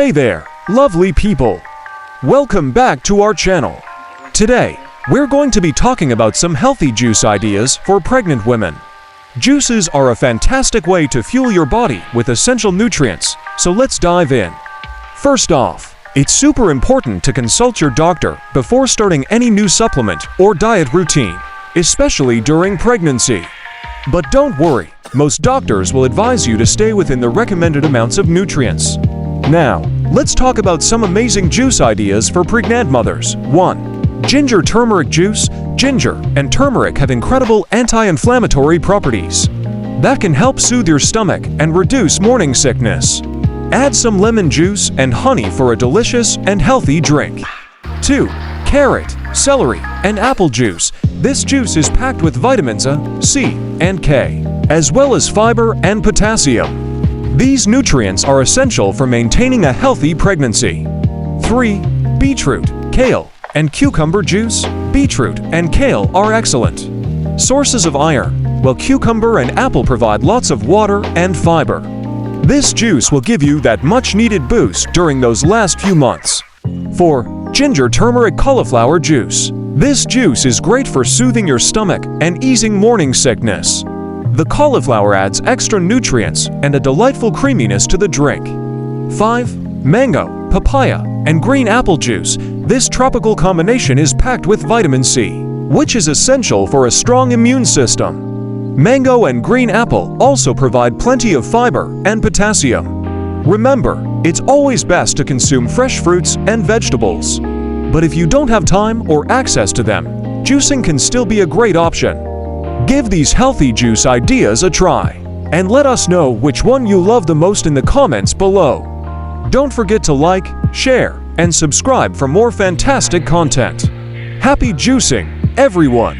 Hey there, lovely people! Welcome back to our channel. Today, we're going to be talking about some healthy juice ideas for pregnant women. Juices are a fantastic way to fuel your body with essential nutrients, so let's dive in. First off, it's super important to consult your doctor before starting any new supplement or diet routine, especially during pregnancy. But don't worry, most doctors will advise you to stay within the recommended amounts of nutrients. Now, let's talk about some amazing juice ideas for pregnant mothers. 1. Ginger turmeric juice. Ginger and turmeric have incredible anti-inflammatory properties that can help soothe your stomach and reduce morning sickness. Add some lemon juice and honey for a delicious and healthy drink. 2. Carrot, celery, and apple juice. This juice is packed with vitamins A, C, and K, as well as fiber and potassium. These nutrients are essential for maintaining a healthy pregnancy. 3. Beetroot, kale, and cucumber juice. Beetroot and kale are excellent sources of iron, while cucumber and apple provide lots of water and fiber. This juice will give you that much-needed boost during those last few months. 4. Ginger turmeric cauliflower juice. This juice is great for soothing your stomach and easing morning sickness. The cauliflower adds extra nutrients and a delightful creaminess to the drink. 5. Mango, papaya, and green apple juice. This tropical combination is packed with vitamin C, which is essential for a strong immune system. Mango and green apple also provide plenty of fiber and potassium. Remember, it's always best to consume fresh fruits and vegetables. But if you don't have time or access to them, juicing can still be a great option. Give these healthy juice ideas a try, and let us know which one you love the most in the comments below. Don't forget to like, share, and subscribe for more fantastic content. Happy juicing, everyone!